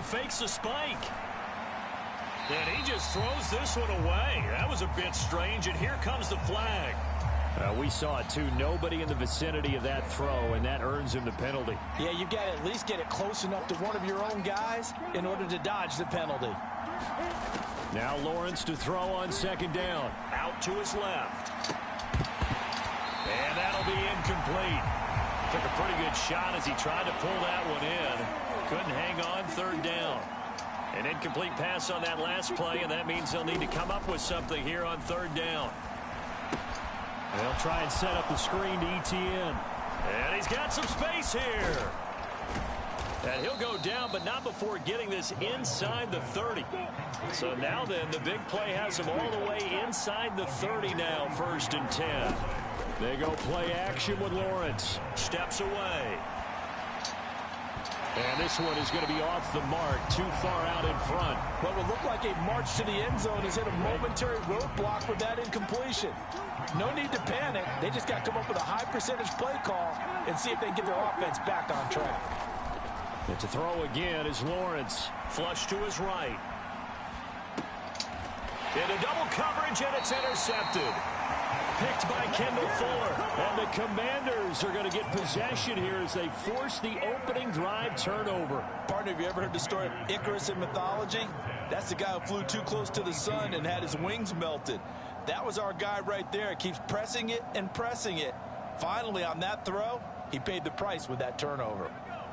fakes the spike. And he just throws this one away. That was a bit strange, and here comes the flag. We saw it, too. Nobody in the vicinity of that throw, and that earns him the penalty. Yeah, you've got to at least get it close enough to one of your own guys in order to dodge the penalty. Now Lawrence to throw on second down. Out to his left. And that'll be incomplete. Took a pretty good shot as he tried to pull that one in. Couldn't hang on third down. An incomplete pass on that last play, and that means they'll need to come up with something here on third down. They'll try and set up the screen to ETN. And he's got some space here. And he'll go down, but not before getting this inside the 30. So now then, the big play has him all the way inside the 30 now, 1st and 10. They go play action with Lawrence. Steps away. And this one is going to be off the mark, too far out in front. What would look like a march to the end zone has hit a momentary roadblock with that incompletion. No need to panic. They just got to come up with a high percentage play call and see if they can get their offense back on track. And to throw again is Lawrence. Flush to his right. Into double coverage, and it's intercepted. Picked by Kendall Fuller. And the Commanders are going to get possession here as they force the opening drive turnover. Partner, have you ever heard the story of Icarus in mythology? That's the guy who flew too close to the sun and had his wings melted. That was our guy right there. Keeps pressing it and pressing it. Finally, on that throw, he paid the price with that turnover.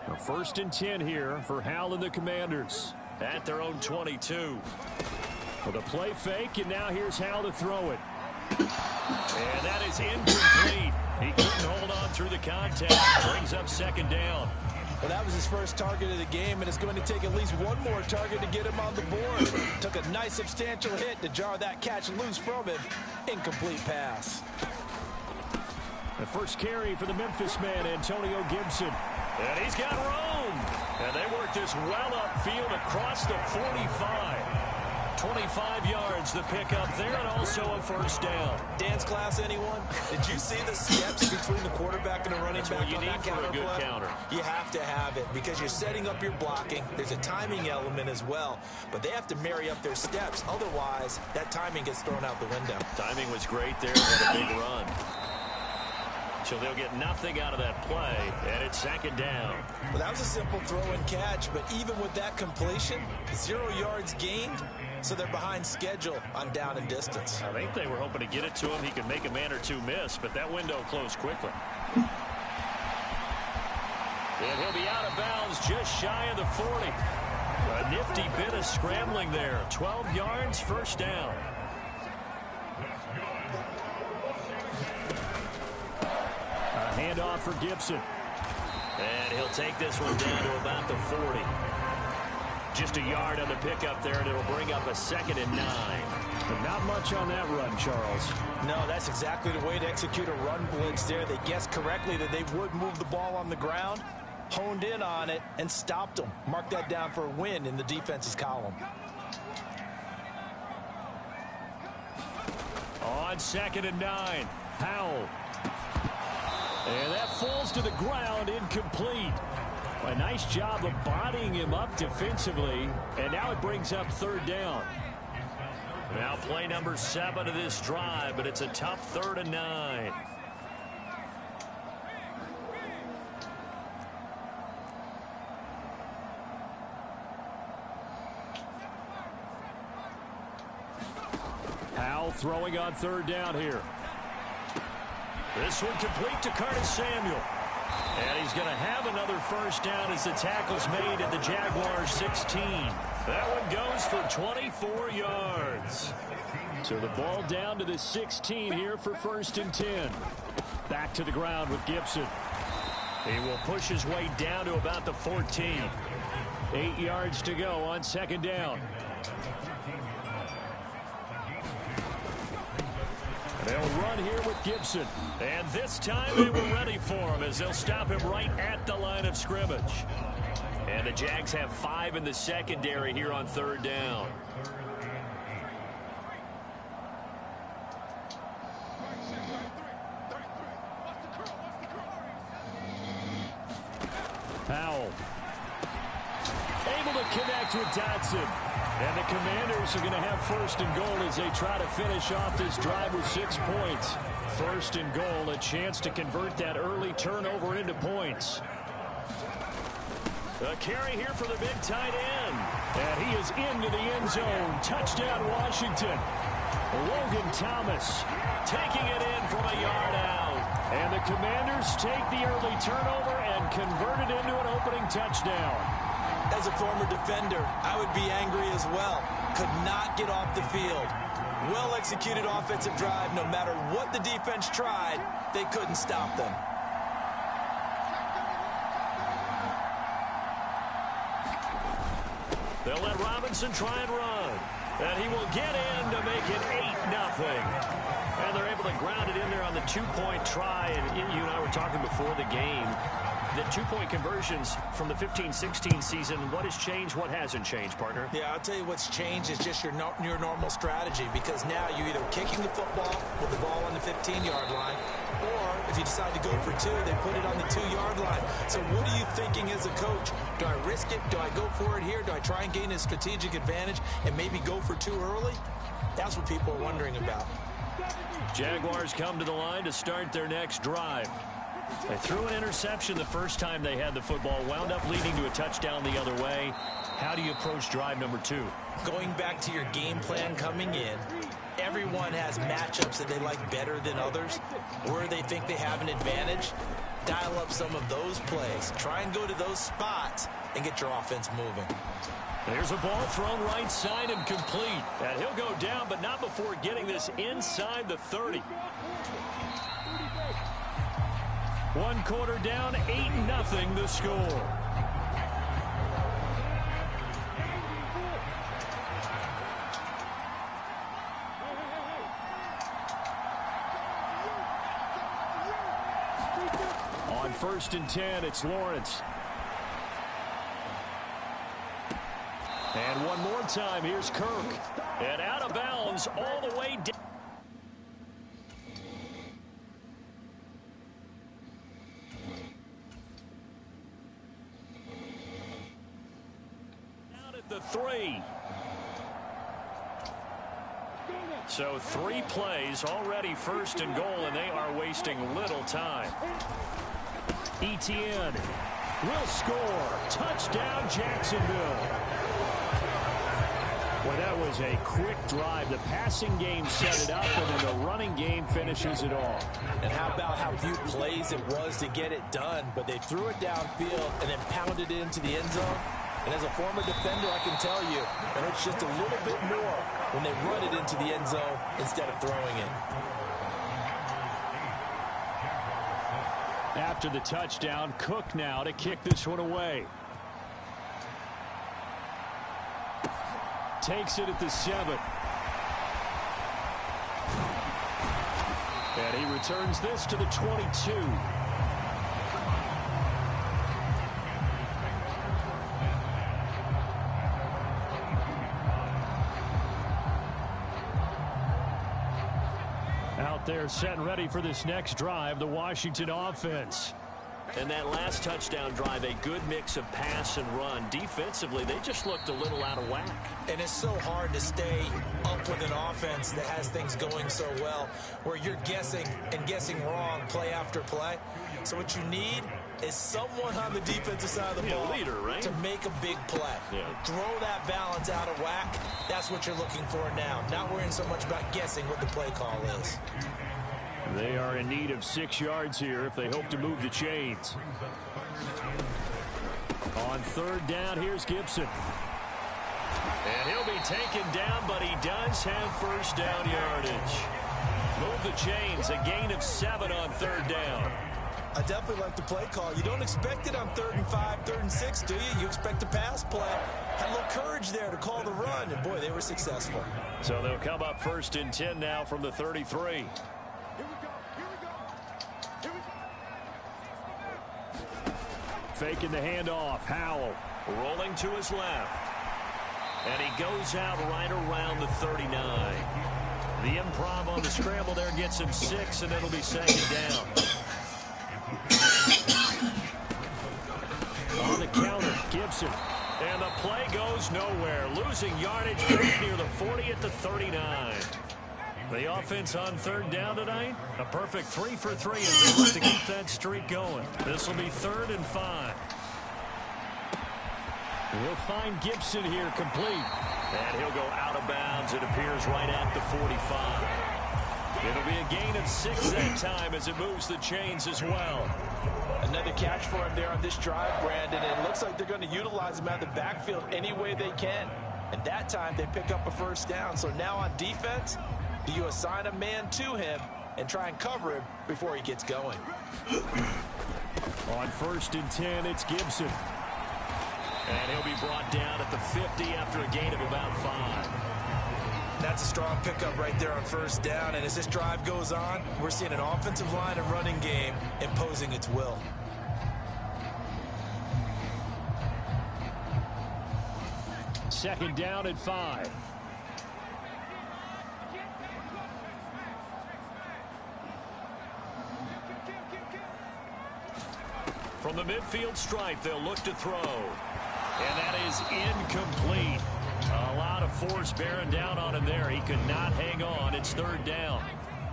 Now 1st and 10 here for Hal and the Commanders at their own 22. With a play fake, and now here's Hal to throw it. And that is incomplete. He couldn't hold on through the contact. Brings up second down. Well, that was his first target of the game, and it's going to take at least one more target to get him on the board. Took a nice substantial hit to jar that catch loose from him. Incomplete pass. The first carry for the Memphis man, Antonio Gibson. And he's got room. And they work this well upfield across the 45. 25 yards the pickup there, and also a first down. Dance class, anyone? Did you see the steps between the quarterback and the running back? What you need for a good counter. You have to have it because you're setting up your blocking. There's a timing element as well, but they have to marry up their steps. Otherwise, that timing gets thrown out the window. Timing was great there. What a big run. So they'll get nothing out of that play, and it's second down. Well, that was a simple throw and catch, but even with that completion, 0 yards gained, so they're behind schedule on down and distance. I think they were hoping to get it to him. He could make a man or two miss, but that window closed quickly. And he'll be out of bounds just shy of the 40. A nifty bit of scrambling there. 12 yards, first down. A handoff for Gibson. And he'll take this one down to about the 40. Just a yard on the pickup there, and it'll bring up a 2nd and 9. But not much on that run, Charles. No, that's exactly the way to execute a run blitz there. They guessed correctly that they would move the ball on the ground, honed in on it, and stopped them. Mark that down for a win in the defense's column. On 2nd and 9, Howell. And that falls to the ground, incomplete. A nice job of bodying him up defensively, and now it brings up third down. Now play number 7 of this drive, but it's a tough 3rd and 9. Howell throwing on 3rd down here. This one complete to Curtis Samuel. And he's going to have another first down as the tackle's made at the Jaguars 16. That one goes for 24 yards. So the ball down to the 16 here for 1st and 10. Back to the ground with Gibson. He will push his way down to about the 14. 8 yards to go on 2nd down. They'll run here with Gibson. And this time they were ready for him as they'll stop him right at the line of scrimmage. And the Jags have 5 in the secondary here on 3rd down. Powell. Able to to connect with Dotson. And the Commanders are going to have first and goal as they try to finish off this drive with 6 points. First and goal, a chance to convert that early turnover into points. A carry here for the big tight end. And he is into the end zone. Touchdown, Washington. Logan Thomas taking it in from a yard out. And the Commanders take the early turnover and convert it into an opening touchdown. As a former defender, I would be angry as well. Could not get off the field. Well-executed offensive drive. No matter what the defense tried, they couldn't stop them. They'll let Robinson try and run. And he will get in to make it 8-0. And they're able to ground it in there on the 2-point try. And you and I were talking before the game. The 2-point conversions from the 15-16 season, what has changed, what hasn't changed, partner? Yeah, I'll tell you what's changed is just your normal strategy, because now you're either kicking the football with the ball on the 15-yard line, or if you decide to go for 2, they put it on the 2-yard line. So what are you thinking as a coach? Do I risk it? Do I go for it here? Do I try and gain a strategic advantage and maybe go for 2 early? That's what people are wondering about. Jaguars come to the line to start their next drive. They threw an interception the first time they had the football, wound up leading to a touchdown the other way. How do you approach drive number 2? Going back to your game plan coming in, everyone has matchups that they like better than others, where they think they have an advantage. Dial up some of those plays. Try and go to those spots and get your offense moving. There's a ball thrown right side and complete. And he'll go down, but not before getting this inside the 30. 1 quarter down, 8-0 the score. On 1st and 10, it's Lawrence. And one more time, here's Kirk. And out of bounds all the way down. Down at the 3. So 3 plays, already 1st and goal, and they are wasting little time. Etienne will score. Touchdown, Jacksonville. Well, that was a quick drive. The passing game set it up, and then the running game finishes it off. And how about how few plays it was to get it done, but they threw it downfield and then pounded it into the end zone. And as a former defender, I can tell you, it hurts just a little bit more when they run it into the end zone instead of throwing it. After the touchdown, Cook now to kick this one away. Takes it at the 7. And he returns this to the 22. Out there set and ready for this next drive, the Washington offense. And that last touchdown drive, a good mix of pass and run. Defensively, they just looked a little out of whack. And it's so hard to stay up with an offense that has things going so well, where you're guessing and guessing wrong play after play. So what you need is someone on the defensive side of the ball leader, right? to make a big play. Yeah. Throw that balance out of whack. That's what you're looking for now. Not worrying so much about guessing what the play call is. They are in need of 6 yards here if they hope to move the chains. On 3rd down, here's Gibson. And he'll be taken down, but he does have 1st down yardage. Move the chains, a gain of 7 on 3rd down. I definitely like the play call. You don't expect it on 3rd and 5, 3rd and 6, do you? You expect a pass play. Had a little courage there to call the run, and boy, they were successful. So they'll come up 1st and 10 now from the 33. Faking the handoff. Howell rolling to his left. And he goes out right around the 39. The improv on the scramble there gets him 6, and it'll be 2nd down. On the counter, Gibson. And the play goes nowhere. Losing yardage right near the 40 at the 39. The offense on third down tonight, a perfect 3 for 3 as they look to keep that streak going. This will be 3rd and 5. We'll find Gibson here complete. And he'll go out of bounds, it appears, right at the 45. It'll be a gain of 6 that time as it moves the chains as well. Another catch for him there on this drive, Brandon. It looks like they're going to utilize him out of the backfield any way they can. And that time they pick up a first down. So now on defense, do you assign a man to him and try and cover him before he gets going? On 1st and 10, it's Gibson. And he'll be brought down at the 50 after a gain of about 5. That's a strong pickup right there on 1st down. And as this drive goes on, we're seeing an offensive line and running game imposing its will. Second down at 5. From the midfield stripe, they'll look to throw. And that is incomplete. A lot of force bearing down on him there. He could not hang on. It's 3rd down.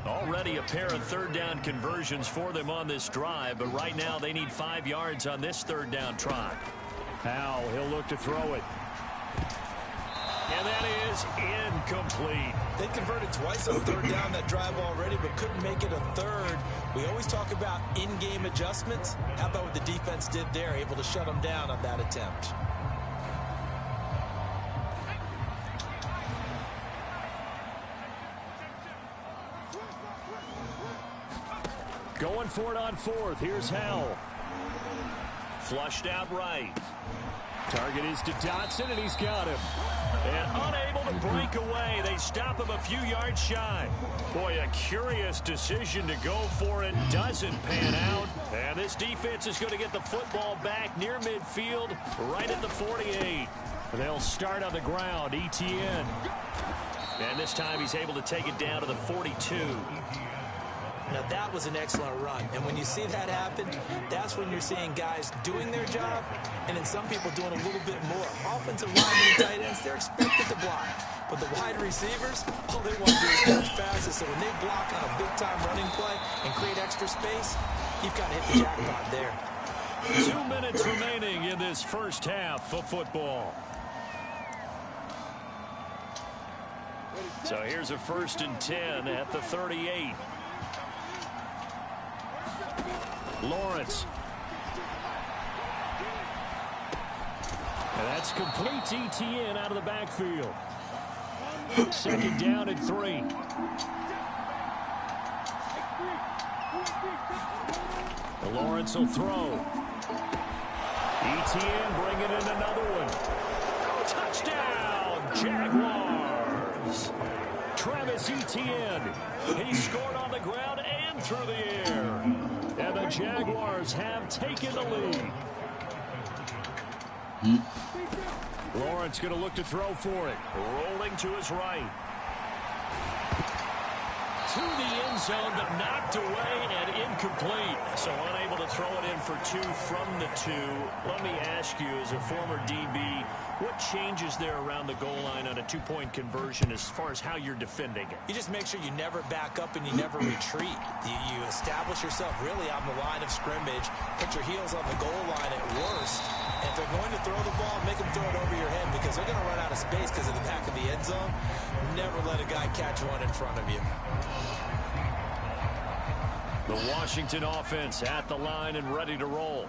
Already a pair of 3rd down conversions for them on this drive, but right now they need 5 yards on this 3rd down try. Powell, he'll look to throw it. And that is incomplete. They converted twice on 3rd down that drive already, but couldn't make it a 3rd. We always talk about in-game adjustments. How about what the defense did there, able to shut them down on that attempt? Going for it on 4th. Here's Howell. Flushed out right. Target is to Dotson, and he's got him. And unable to break away. They stop him a few yards shy. Boy, a curious decision to go for it. Doesn't pan out. And this defense is going to get the football back near midfield, right at the 48. They'll start on the ground. Etienne. And this time he's able to take it down to the 42. Now, that was an excellent run. And when you see that happen, that's when you're seeing guys doing their job and then some people doing a little bit more. Offensive linemen and tight ends, they're expected to block. But the wide receivers, all they want to do is catch passes. So when they block on a big-time running play and create extra space, you've got to hit the jackpot there. 2 minutes remaining in this first half of football. So here's a 1st and 10 at the 38. Lawrence. And that's complete to Etienne out of the backfield. 2nd down at 3. Lawrence will throw. Etienne bringing in another one. Touchdown, Jaguars. Travis Etienne. He scored on the ground and through the air. And the Jaguars have taken the lead. Lawrence going to look to throw for it. Rolling to his right. To the end zone, but knocked away and incomplete. So unable to throw it in for 2 from the 2. Let me ask you, as a former DB, what changes there around the goal line on a 2-point conversion as far as how you're defending it? You just make sure you never back up and you never retreat. You establish yourself really on the line of scrimmage, put your heels on the goal line at worst. And if they're going to throw the ball, make them throw it over your head because they're going to run out of space because of the back of the end zone. Never let a guy catch one in front of you. The Washington offense at the line and ready to roll.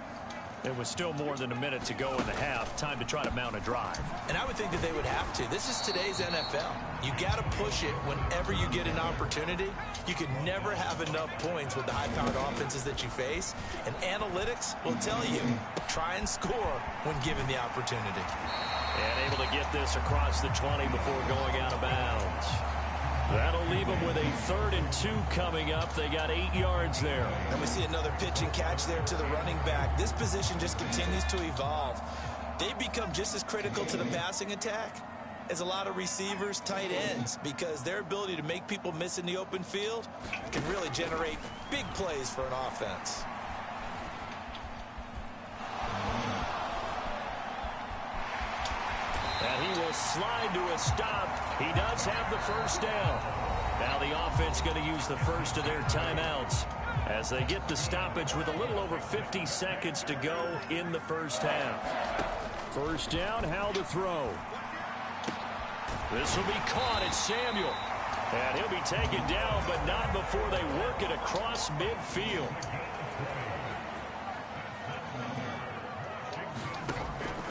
It was still more than a minute to go in the half. Time to try to mount a drive. And I would think that they would have to. This is today's NFL. You got to push it whenever you get an opportunity. You can never have enough points with the high-powered offenses that you face. And analytics will tell you, try and score when given the opportunity. And able to get this across the 20 before going out of bounds. That'll leave them with a 3rd and 2 coming up. They got 8 yards there. And we see another pitch and catch there to the running back. This position just continues to evolve. They become just as critical to the passing attack as a lot of receivers, tight ends, because their ability to make people miss in the open field can really generate big plays for an offense. he will slide to a stop. He does have the first down. Now the offense going to use the first of their timeouts as they get the stoppage with a little over 50 seconds to go in the first half. First down, Howell to throw. This will be caught. It's Samuel. And he'll be taken down, but not before they work it across midfield.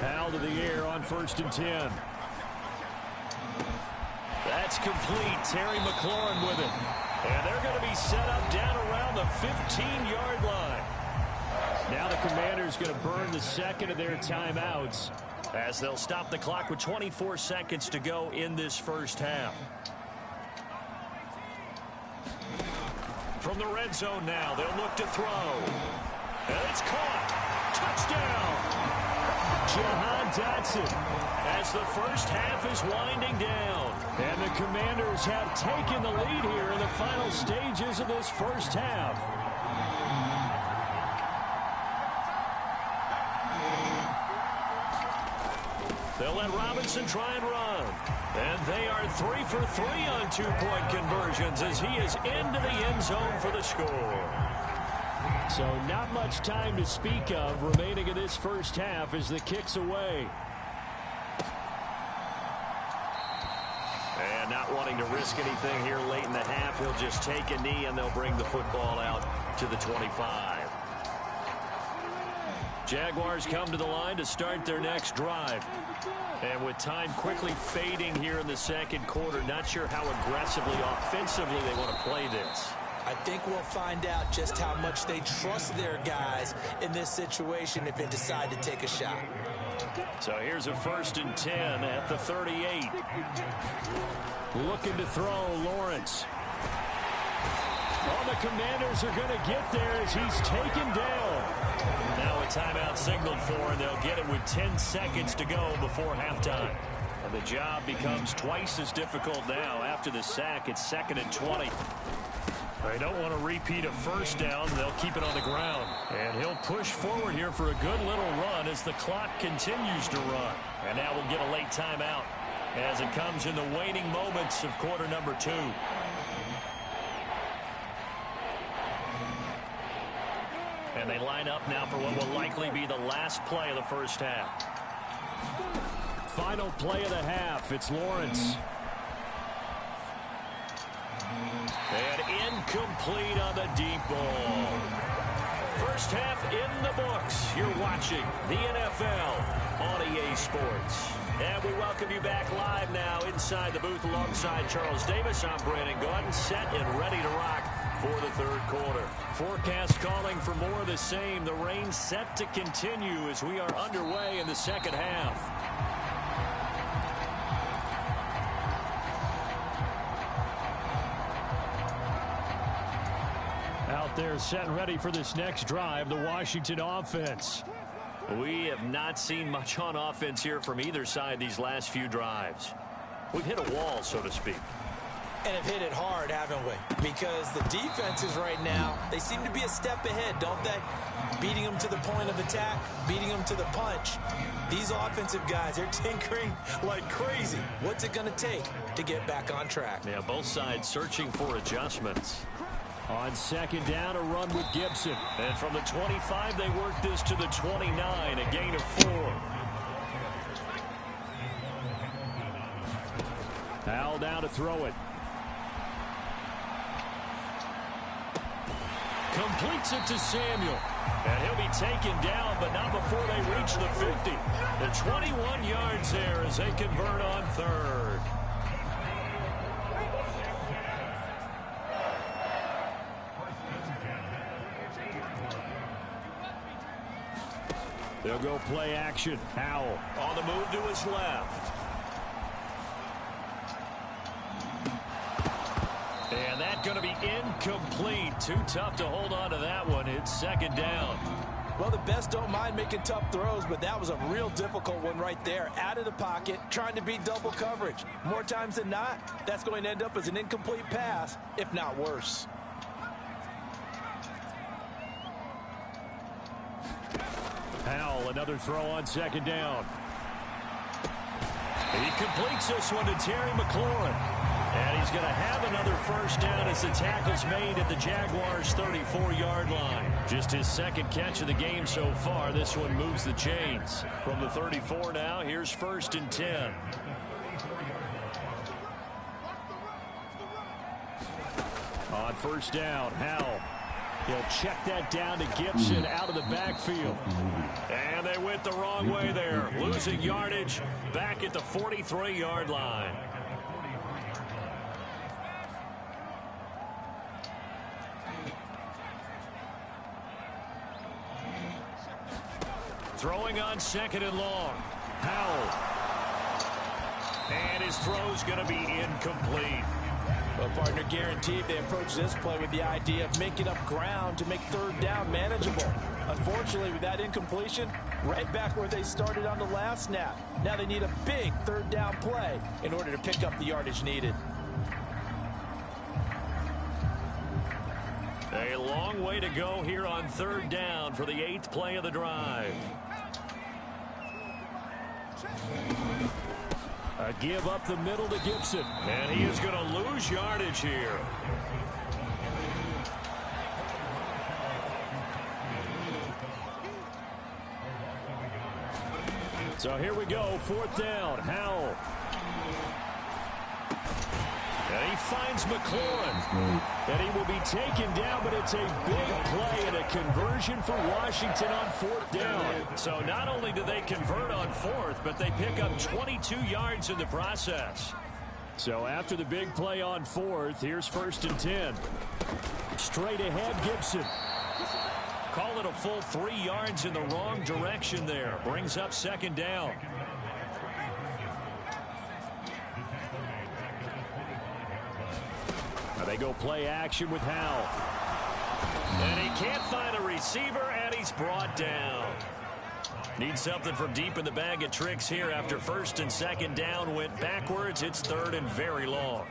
Howell to the air on 1st and 10. That's complete. Terry McLaurin with it. And they're going to be set up down around the 15-yard line. Now the Commanders going to burn the second of their timeouts as they'll stop the clock with 24 seconds to go in this first half. From the red zone now, they'll look to throw. And it's caught. Touchdown. Jahan Dotson as the first half is winding down. And the Commanders have taken the lead here in the final stages of this first half. They'll let Robinson try and run. And they are 3 for 3 on 2-point conversions as he is into the end zone for the score. So not much time to speak of remaining in this first half as the kick's away. And not wanting to risk anything here late in the half, he'll just take a knee and they'll bring the football out to the 25. Jaguars come to the line to start their next drive. And with time quickly fading here in the second quarter, not sure how aggressively, offensively they want to play this. I think we'll find out just how much they trust their guys in this situation if they decide to take a shot. So here's a 1st and 10 at the 38. Looking to throw, Lawrence. Well, the Commanders are going to get there as he's taken down. Now a timeout signaled for, and they'll get it with 10 seconds to go before halftime. And the job becomes twice as difficult now after the sack. It's 2nd and 20. They don't want to repeat a first down. They'll keep it on the ground. And he'll push forward here for a good little run as the clock continues to run. And now we'll get a late timeout as it comes in the waning moments of quarter number 2. And they line up now for what will likely be the last play of the first half. Final play of the half. It's Lawrence. And incomplete on the deep ball. First half in the books. You're watching the NFL on EA Sports. And we welcome you back live now inside the booth alongside Charles Davis. I'm Brandon Gaudin, set and ready to rock for the third quarter. Forecast calling for more of the same. The rain set to continue as we are underway in the second half. Out there set and ready for this next drive, the Washington offense. We have not seen much on offense here from either side these last few drives. We've hit a wall, so to speak. And have hit it hard, haven't we? Because the defenses right now, they seem to be a step ahead, don't they? Beating them to the point of attack, beating them to the punch. These offensive guys, they're tinkering like crazy. What's it going to take to get back on track? Yeah, both sides searching for adjustments. On second down, a run with Gibson. And from the 25, they work this to the 29, a gain of 4. Howell down to throw it. Completes it to Samuel. And he'll be taken down, but not before they reach the 50. The 21 yards there as they convert on third. They'll go play action. Howell on the move to his left. And that's going to be incomplete. Too tough to hold on to that one. It's second down. Well, the best don't mind making tough throws, but that was a real difficult one right there. Out of the pocket, trying to beat double coverage. More times than not, that's going to end up as an incomplete pass, if not worse. Howell, another throw on second down. He completes this one to Terry McLaurin. And he's going to have another first down as the tackle's made at the Jaguars' 34-yard line. Just his second catch of the game so far. This one moves the chains. From the 34 now, here's 1st and 10. On first down, Howell. He'll check that down to Gibson out of the backfield. And they went the wrong way there. Losing yardage back at the 43-yard line. Throwing on 2nd and long. Howell. And his throw's going to be incomplete. Well, partner, guaranteed they approach this play with the idea of making up ground to make 3rd down manageable. Unfortunately, with that incompletion, right back where they started on the last snap. Now they need a big 3rd down play in order to pick up the yardage needed. A long way to go here on 3rd down for the 8th play of the drive. A give up the middle to Gibson. And he is going to lose yardage here. So here we go, 4th down. Howell. And he finds McLaurin. And he will be taken down, but it's a big play and a conversion for Washington on 4th down. So not only do they convert on 4th, but they pick up 22 yards in the process. So after the big play on 4th, here's 1st and 10. Straight ahead, Gibson. Call it a full 3 yards in the wrong direction there. Brings up 2nd down. They go play action with Howell. And he can't find a receiver, and he's brought down. Needs something from deep in the bag of tricks here after 1st and 2nd down went backwards. It's 3rd and very long.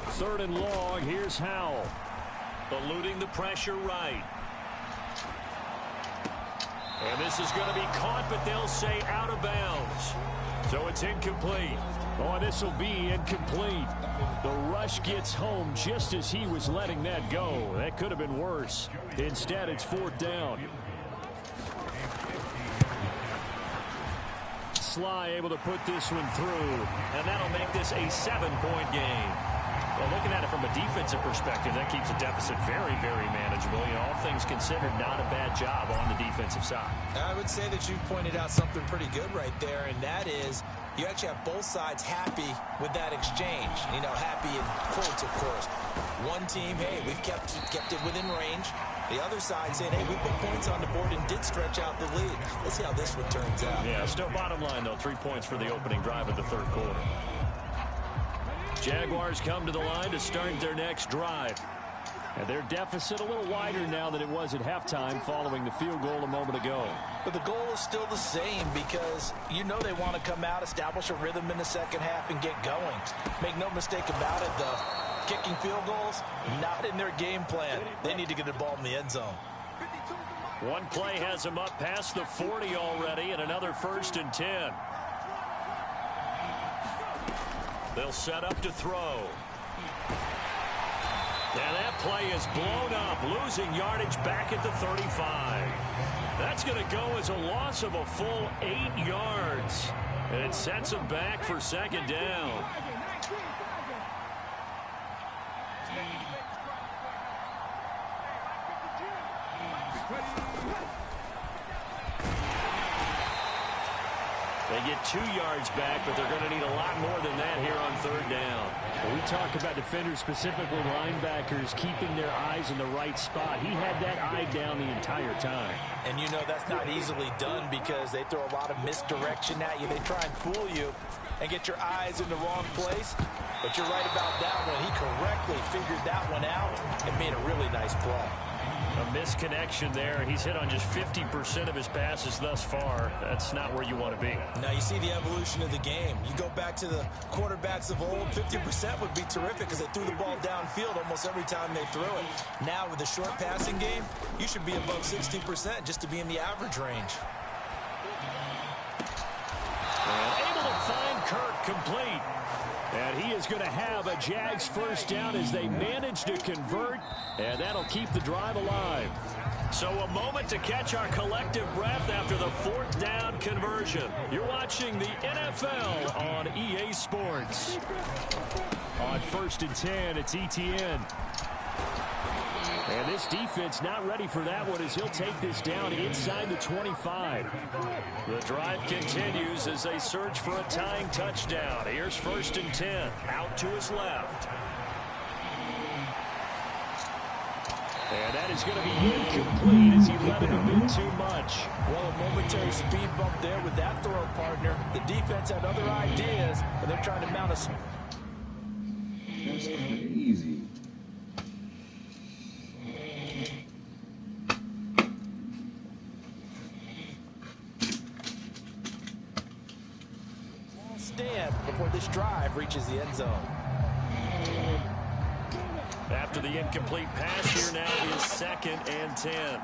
Third and long, here's Howell. Eluding the pressure right. And this is going to be caught, but they'll say out of bounds. So it's incomplete. Oh, this will be incomplete. The rush gets home just as he was letting that go. That could have been worse. Instead, it's 4th down. Sly able to put this one through. And that'll make this a 7-point game. Well, looking at it from a defensive perspective, that keeps the deficit very, very manageable. You know, all things considered, not a bad job on the defensive side. I would say that you've pointed out something pretty good right there, and that is you actually have both sides happy with that exchange. You know, happy in quotes, of course. One team, hey, we've kept it within range. The other side saying, hey, we put points on the board and did stretch out the lead. Let's see how this one turns out. Yeah, still bottom line, though, 3 points for the opening drive of the 3rd quarter. Jaguars come to the line to start their next drive. And their deficit a little wider now than it was at halftime following the field goal a moment ago. But the goal is still the same because you know they want to come out, establish a rhythm in the second half, and get going. Make no mistake about it, though. Kicking field goals, not in their game plan. They need to get the ball in the end zone. One play has them up past the 40 already, and another 1st and 10. They'll set up to throw. And that play is blown up, losing yardage back at the 35. That's going to go as a loss of a full 8 yards. And it sets them back for 2nd down. They get 2 yards back, but they're going to need a lot more than that here on 3rd down. Well, we talk about defenders, specifically linebackers, keeping their eyes in the right spot. He had that eye down the entire time. And you know that's not easily done because they throw a lot of misdirection at you. They try and fool you and get your eyes in the wrong place. But you're right about that one. He correctly figured that one out and made a really nice play. A misconnection there. He's hit on just 50% of his passes thus far. That's not where you want to be. Now you see the evolution of the game. You go back to the quarterbacks of old, 50% would be terrific because they threw the ball downfield almost every time they threw it. Now with the short passing game, you should be above 60% just to be in the average range. And able to find Kirk complete. And he is going to have a Jags first down as they manage to convert, and that'll keep the drive alive. So a moment to catch our collective breath after the fourth down conversion. You're watching the NFL on EA Sports. On 1st and 10, it's ETN. And this defense not ready for that one as he'll take this down inside the 25. The drive continues as they search for a tying touchdown. Here's 1st and 10. Out to his left. And that is going to be incomplete as he let it a bit too much. Well, a momentary speed bump there with that throw, partner. The defense had other ideas, and they're trying to mount a... That's crazy. Stand before this drive reaches the end zone. After the incomplete pass, here now is 2nd and 10.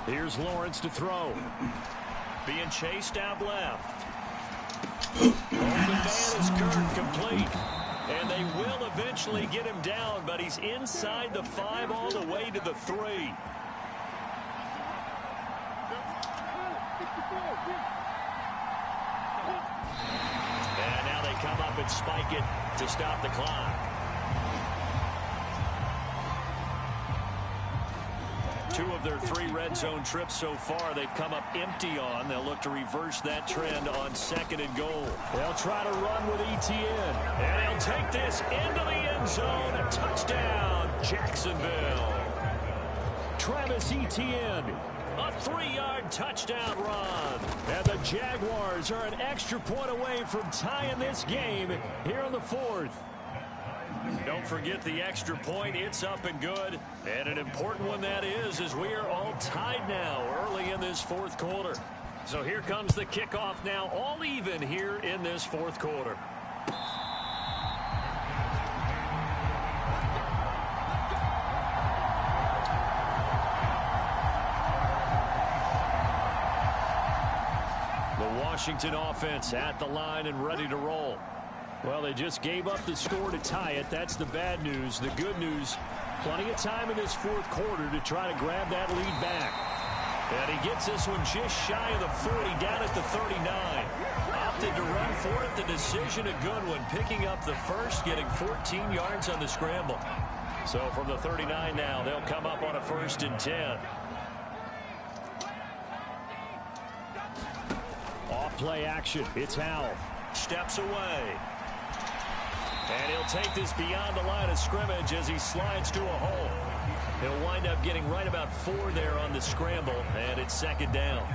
Here's Lawrence to throw. Being chased out left. The man is Kirk, complete. And they will eventually get him down, but he's inside the 5 all the way to the 3. And now they come up and spike it to stop the clock. Two of their 3 red zone trips so far they've come up empty on. They'll look to reverse that trend on 2nd and goal. They'll try to run with ETN. And he'll take this into the end zone. A touchdown, Jacksonville. Travis Etienne. A 3-yard touchdown run. And the Jaguars are an extra point away from tying this game here in the 4th. Don't forget the extra point. It's up and good. And an important one that is, as we are all tied now early in this 4th quarter. So here comes the kickoff now, all even here in this 4th quarter. Washington offense at the line and ready to roll. Well, they just gave up the score to tie it. That's the bad news. The good news, plenty of time in this 4th quarter to try to grab that lead back. And he gets this one just shy of the 40, down at the 39. Opted to run for it. The decision a good one, picking up the first, getting 14 yards on the scramble. So from the 39 now, they'll come up on a 1st and 10. Play action. It's Howell. Steps away. And he'll take this beyond the line of scrimmage as he slides to a hole. He'll wind up getting right about 4 there on the scramble, and it's 2nd down.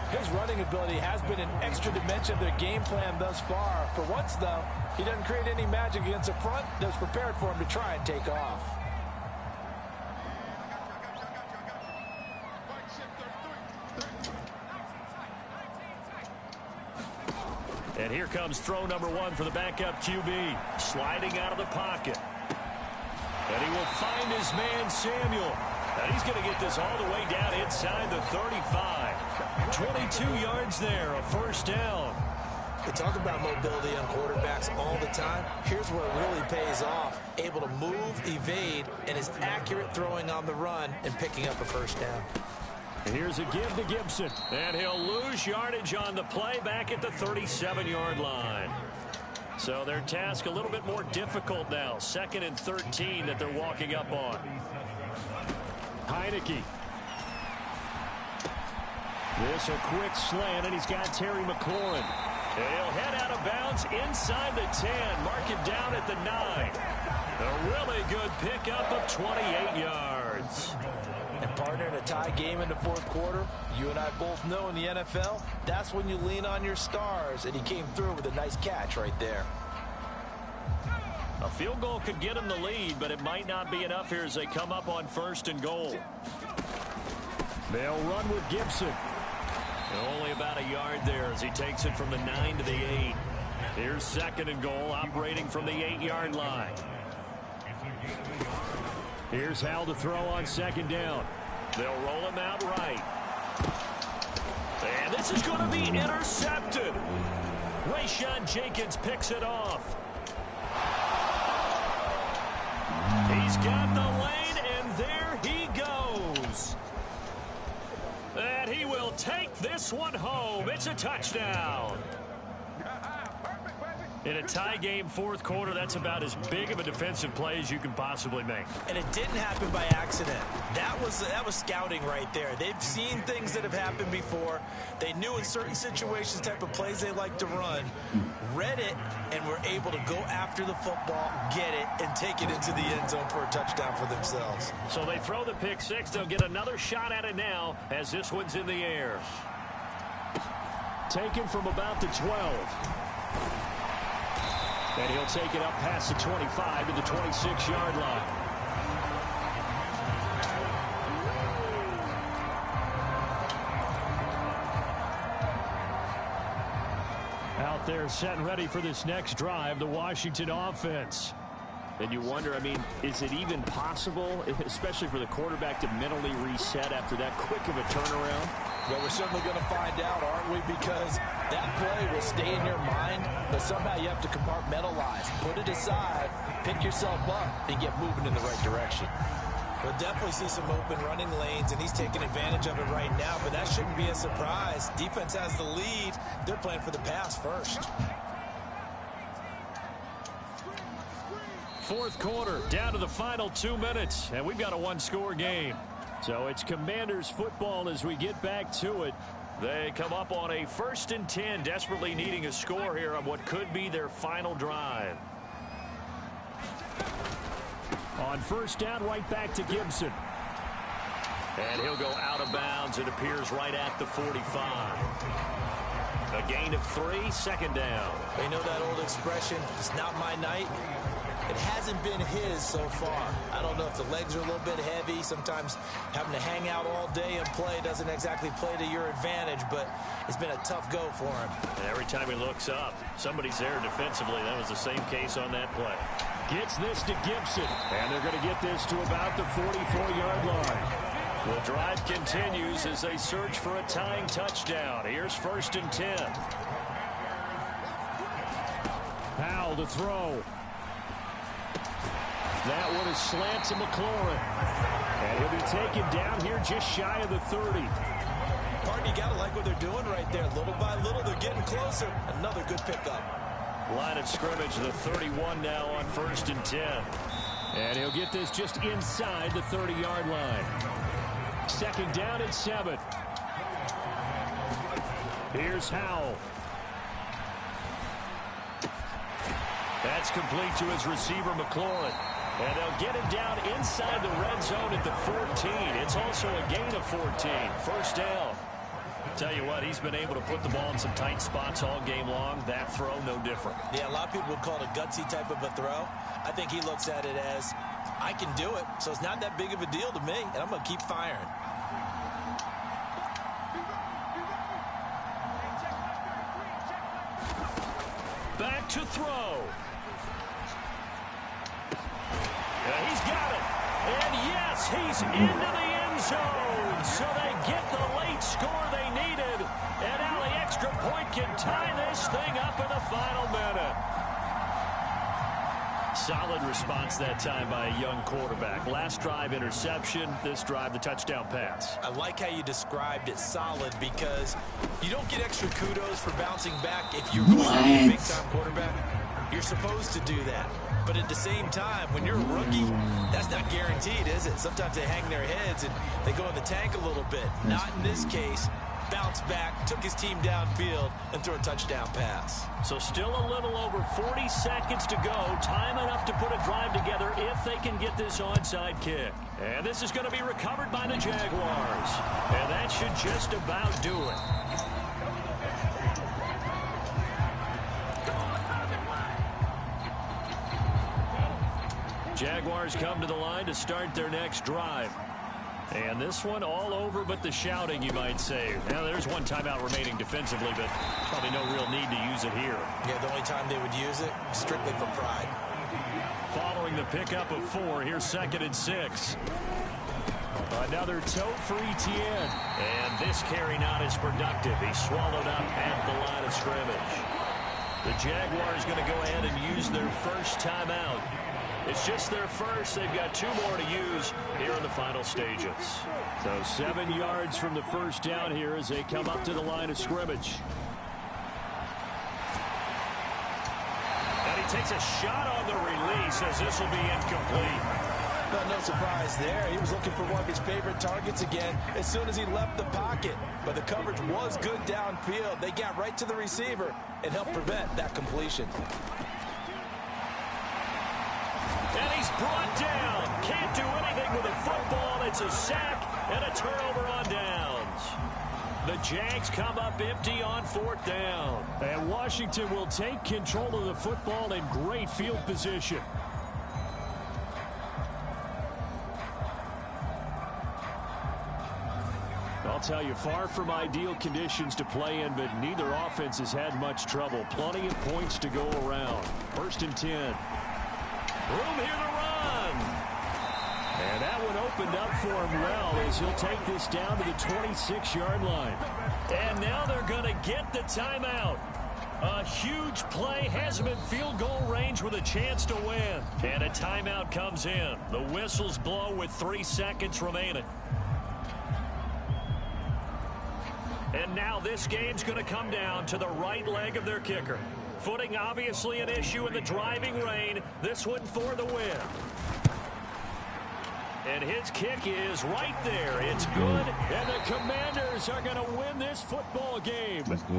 His running ability has been an extra dimension of their game plan thus far. For once, though, he doesn't create any magic against the front that's prepared for him to try and take off. And here comes throw number 1 for the backup QB. Sliding out of the pocket. And he will find his man, Samuel. And he's going to get this all the way down inside the 35. 22 yards there, a 1st down. We talk about mobility on quarterbacks all the time. Here's where it really pays off. Able to move, evade, and is accurate throwing on the run and picking up a 1st down. Here's a give to Gibson. And he'll lose yardage on the play back at the 37-yard line. So their task a little bit more difficult now. 2nd and 13 that they're walking up on. Heineke. This a quick slant, and he's got Terry McLaurin. And he'll head out of bounds inside the 10. Mark him down at the 9. A really good pickup of 28 yards. And partner, in a tie game in the 4th quarter, you and I both know in the NFL, that's when you lean on your stars, and he came through with a nice catch right there. A field goal could get them the lead, but it might not be enough here as they come up on 1st and goal. They'll run with Gibson. Only about a yard there as he takes it from the 9 to the 8. Here's 2nd and goal, operating from the 8-yard line. Here's Hal to throw on 2nd down. They'll roll him out right. And this is going to be intercepted. Rayshon Jenkins picks it off. He's got the lane, and there he goes. And he will take this one home. It's a touchdown. In a tie game, 4th quarter, that's about as big of a defensive play as you can possibly make. And it didn't happen by accident. That was scouting right there. They've seen things that have happened before. They knew in certain situations the type of plays they like to run, read it, and were able to go after the football, get it, and take it into the end zone for a touchdown for themselves. So they throw the pick 6. They'll get another shot at it now as this one's in the air. Taken from about the 12. And he'll take it up past the 25 to the 26-yard line. Out there set and ready for this next drive, the Washington offense. And you wonder, I mean, is it even possible, especially for the quarterback, to mentally reset after that quick of a turnaround? Well, we're certainly going to find out, aren't we? Because that play will stay in your mind, but somehow you have to compartmentalize. Put it aside, pick yourself up, and get moving in the right direction. We'll definitely see some open running lanes, and he's taking advantage of it right now, but that shouldn't be a surprise. Defense has the lead. They're playing for the pass first. 4th quarter, down to the final 2 minutes, and we've got a one-score game. So it's Commanders football as we get back to it. They come up on a 1st and 10, desperately needing a score here on what could be their final drive. On 1st down, right back to Gibson. And he'll go out of bounds. It appears right at the 45. A gain of 3, 2nd down. You know that old expression, it's not my night? It hasn't been his so far. I don't know if the legs are a little bit heavy. Sometimes having to hang out all day and play doesn't exactly play to your advantage, but it's been a tough go for him. And every time he looks up, somebody's there defensively. That was the same case on that play. Gets this to Gibson, and they're going to get this to about the 44-yard line. The drive continues as they search for a tying touchdown. Here's 1st and 10. Howell to throw. That one is slant to McLaurin. And he'll be taken down here just shy of the 30. Partner, you got to like what they're doing right there. Little by little, they're getting closer. Another good pickup. Line of scrimmage, the 31 now on 1st and 10. And he'll get this just inside the 30-yard line. 2nd down and 7. Here's Howell. That's complete to his receiver, McLaurin. And they'll get him down inside the red zone at the 14. It's also a gain of 14. 1st down. Tell you what, he's been able to put the ball in some tight spots all game long. That throw, no different. Yeah, a lot of people would call it a gutsy type of a throw. I think he looks at it as, I can do it, so it's not that big of a deal to me, and I'm going to keep firing. Back to throw. And he's got it. And yes, he's into the end zone. So they get the late score they needed. And now the extra point can tie this thing up in the final minute. Solid response that time by a young quarterback. Last drive, interception. This drive, the touchdown pass. I like how you described it, solid, because you don't get extra kudos for bouncing back if you're going to be a big-time quarterback. You're supposed to do that. But at the same time, when you're a rookie, that's not guaranteed, is it? Sometimes they hang their heads and they go in the tank a little bit. Not in this case. Bounced back, took his team downfield, and threw a touchdown pass. So still a little over 40 seconds to go. Time enough to put a drive together if they can get this onside kick. And this is going to be recovered by the Jaguars. And that should just about do it. Jaguars come to the line to start their next drive. And this one all over but the shouting, you might say. Now, there's one timeout remaining defensively, but probably no real need to use it here. Yeah, the only time they would use it, strictly for pride. Following the pickup of 4, here's 2nd and 6. Another tote for Etienne. And this carry not as productive. He's swallowed up at the line of scrimmage. The Jaguars going to go ahead and use their first timeout. It's just their first. They've got 2 more to use here in the final stages. So 7 yards from the first down here as they come up to the line of scrimmage. And he takes a shot on the release as this will be incomplete. Well, no surprise there. He was looking for one of his favorite targets again as soon as he left the pocket. But the coverage was good downfield. They got right to the receiver and helped prevent that completion. And he's brought down. Can't do anything with a football. It's a sack and a turnover on downs. The Jags come up empty on 4th down. And Washington will take control of the football in great field position. I'll tell you, far from ideal conditions to play in, but neither offense has had much trouble. Plenty of points to go around. 1st and 10. Room here to run. And that one opened up for him well as he'll take this down to the 26-yard line. And now they're going to get the timeout. A huge play has him in field goal range with a chance to win. And a timeout comes in. The whistles blow with 3 seconds remaining. And now this game's going to come down to the right leg of their kicker. Footing obviously an issue in the driving rain. This one for the win. And his kick is right there. It's good. And the Commanders are going to win this football game. Let's go.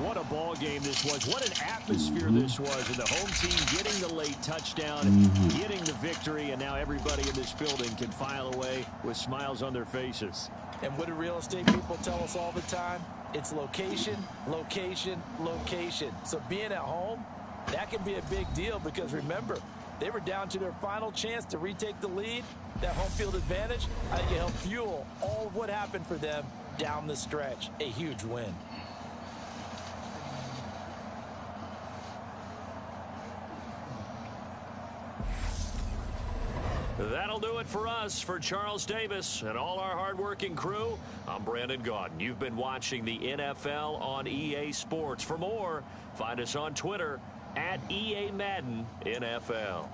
What a ball game this was. What an atmosphere this was. And the home team getting the late touchdown, getting the victory, and now everybody in this building can file away with smiles on their faces. And what do real estate people tell us all the time? It's location, location, location. So being at home, that can be a big deal because remember, they were down to their final chance to retake the lead. That home field advantage, I think it helped fuel all of what happened for them down the stretch. A huge win. That'll do it for us. For Charles Davis and all our hardworking crew, I'm Brandon Gaudin. You've been watching the NFL on EA Sports. For more, find us on Twitter at EA Madden NFL.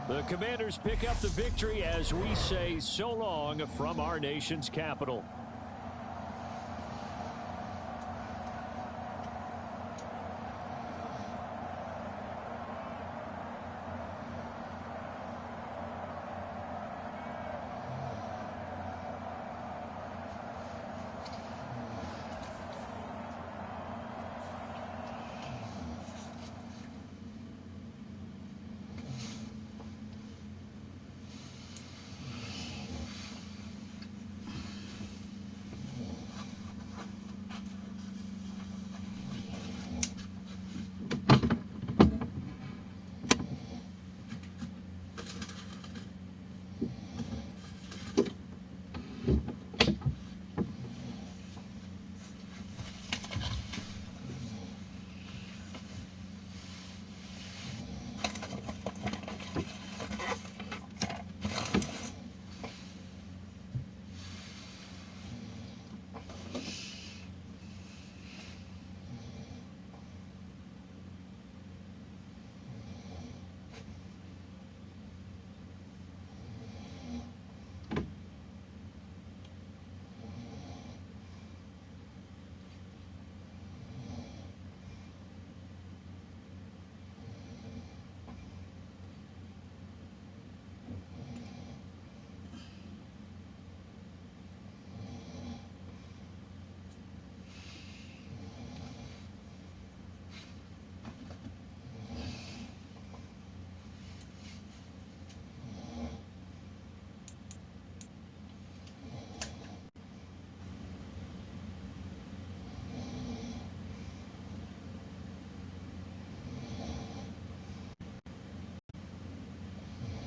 The Commanders pick up the victory as we say so long from our nation's capital.